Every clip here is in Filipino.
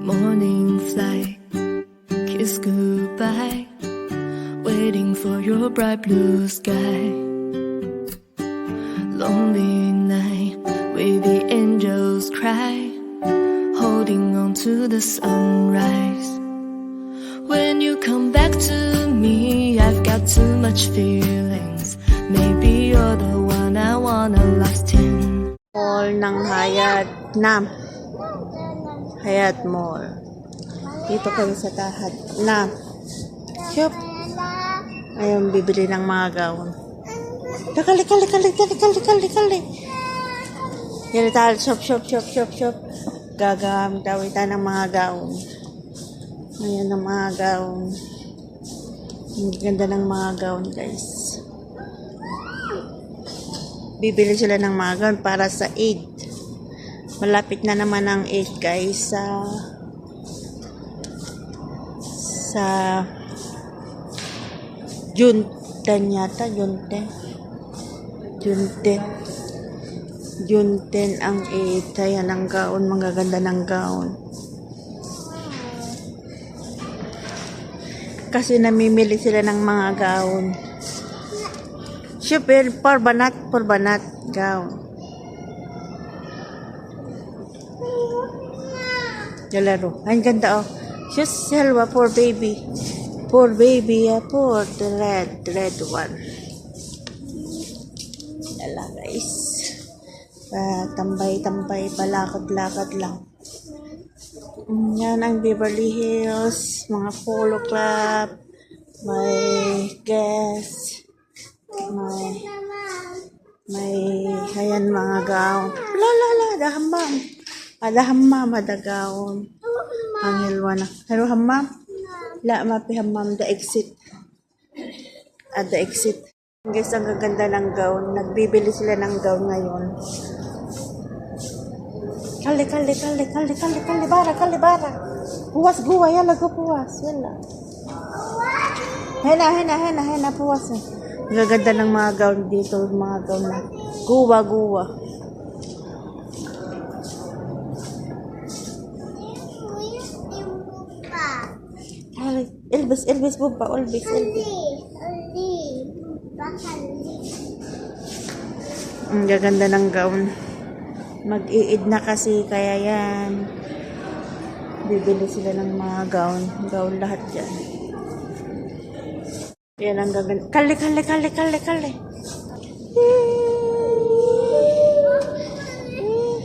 Morning flight, kiss goodbye, waiting for your bright blue sky. Lonely night, where the angels cry, holding on to the sunrise. When you come back to me, I've got too much feelings. Maybe you're the one I wanna last in. Mall ng Hyatt na. Hyatt Mall. Dito kayo sa Tahad na. Shop. Ayun, bibili ng mga gown. Kali. Yan tayo, shop. Gagamit tayo ng mga gown. Ayan ang mga gown. Ang ganda ng mga gown, guys. Bibili sila ng mga gown para sa Eid. Malapit na naman ang Eid, guys, sa June 10 yata, June 10 ang Eid. Ayan ang gown, magaganda ng gown. Kasi namimili sila ng mga gown. Super, for banat gown. Galaro. Ang ganda, oh. Just selwa for baby. For baby, for the red one. Dala, guys. Tambay, palakad-lakad lang. Yan ang Beverly Hills, mga polo club, may guest, may ayan mga gown. Ada hammam, ada gown. Ang hilwana. Pero hammam? La, mapi hammam, the exit. At the exit. Guys, ang gaganda ng gown. Nagbibili sila ng gown ngayon. Kali, bara. Puwas, guwa, yala, puwas, yala. Hena, puwas. Ang gaganda ng mga gown dito, mga gown na. Guwa. Elvis, buba, Elvis. Ang gaganda ng gown. Mag-iid na kasi, kaya yan. Bibili sila ng mga gown. Gown lahat dyan. Yan ang gaganda. Kali.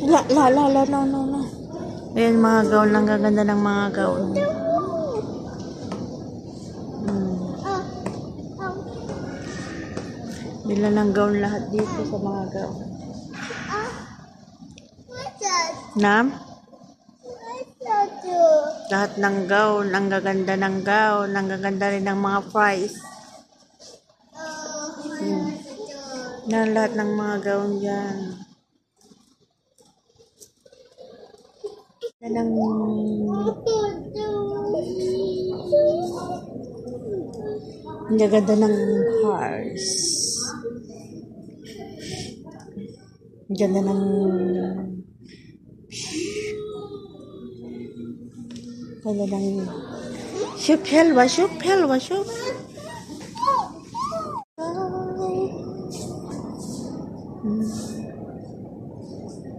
No. Ayan mga gown. Ang gaganda ng mga gown. Bila ng gown lahat dito sa mga gown. Nam? Lahat ng gown, ang gaganda ng gown, ang gaganda rin ng mga price. Na lahat ng mga gown dyan. Ang gaganda ng hearts. Ang ganda ng Shop.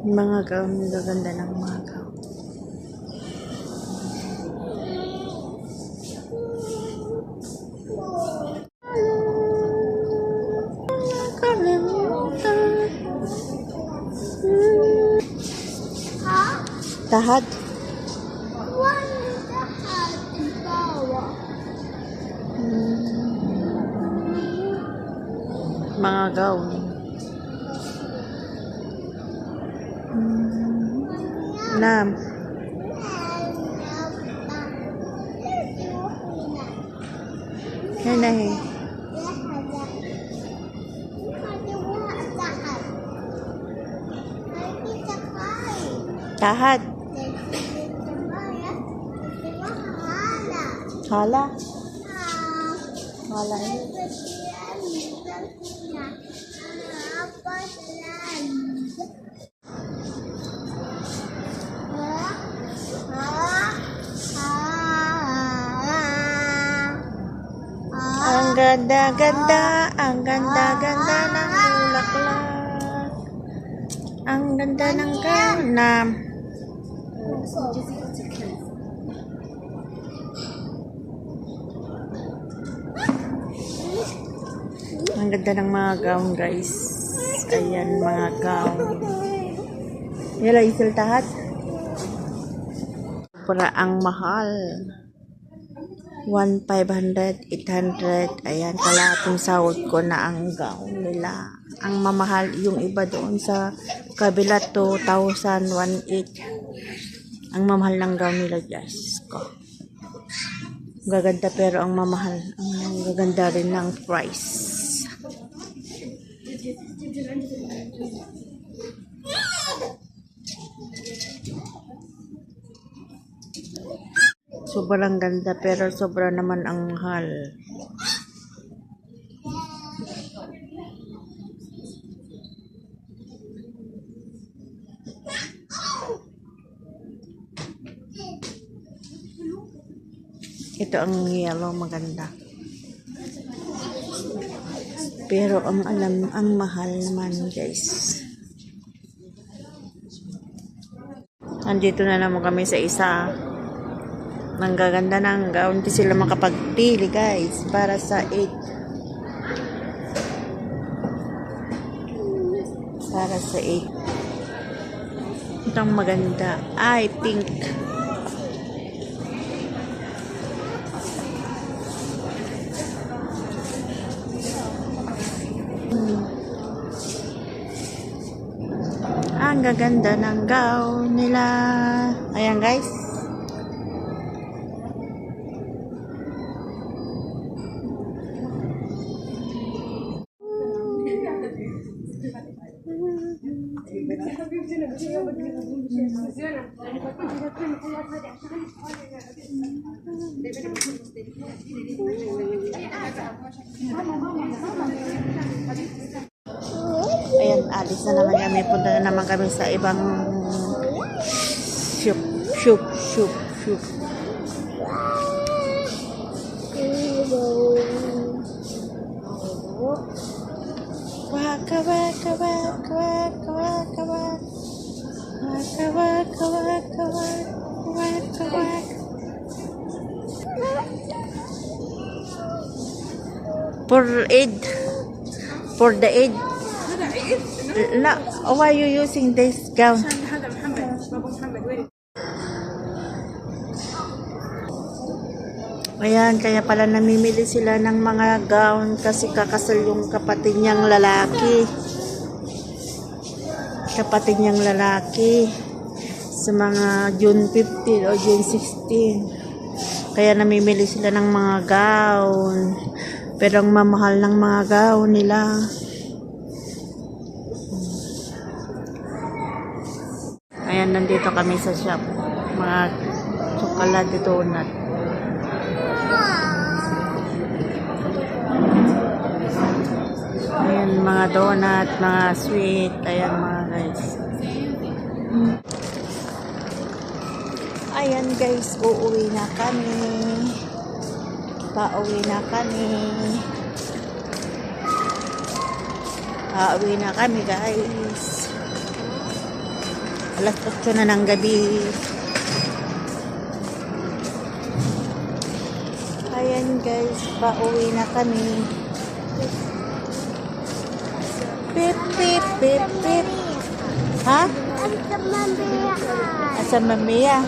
Mga gown, gaganda ng mga gown. Tahad. Mga gown. Nam. Hena. Tahad. Hala. ganda-ganda, ang ganda-ganda ng bulaklak. Ang ganda ng ganam. Ang ganda ng mga gown, guys. Ayan, mga gown. Yala, isil tahat. Para ang mahal. 1,500, 800. Ayan, kalahating sahod ko na ang gown nila. Ang mamahal, yung iba doon sa kabila, 2,000, 1,800. Ang mamahal ng gown nila, guys. Ko. Gaganda pero ang mamahal. Ang gaganda rin ng price. Sobrang ganda pero sobra naman ang mahal. Ito ang yellow, maganda. Pero ang mahal naman, guys. Nandito na naman kami sa isa. Ang gaganda ng gown. Hindi sila makapagpili, guys. Para sa 8. Para sa 8. Ito ang maganda. Ay, pink. Ang gaganda ng gown nila. Ayan, guys. Ayan, alis na naman kami. Punta na naman kami sa ibang shop. Waka waka waka waka waka waka waka waka waka waka. For the aid. لا, why are you using this gown? Ayan, kaya pala namimili sila ng mga gown kasi kakasal yung kapatid niyang lalaki. Sa mga June 15 o June 16. Kaya namimili sila ng mga gown. Pero ang mamahal ng mga gown nila. Ayan, nandito kami sa shop. Mga chocolate donut. Ayan, mga donut, mga sweet. Ayan, mga guys. Ayan, guys. Uuwi na kami. Pauwi na kami, guys. Alas 8 na ng gabi. Ayan, guys, pauwi na kami. Pip, pip, pip, pip. Ha? Asam mamaya.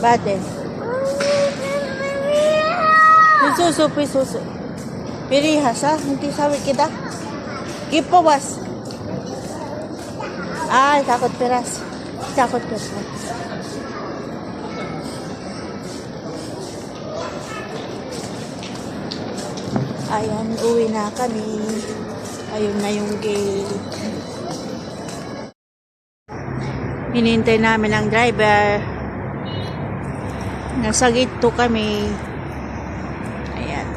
Bate. Susu. Pirihas, ha? Hindi sabi kita. Gipawas. Ay, takot peras. Ayan, uwi na kami. Ayun na yung gate. Hinintay namin ang driver. Nasa gate 2 kami. Ayan.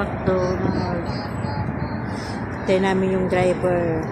McDonald's. Hintay namin yung driver.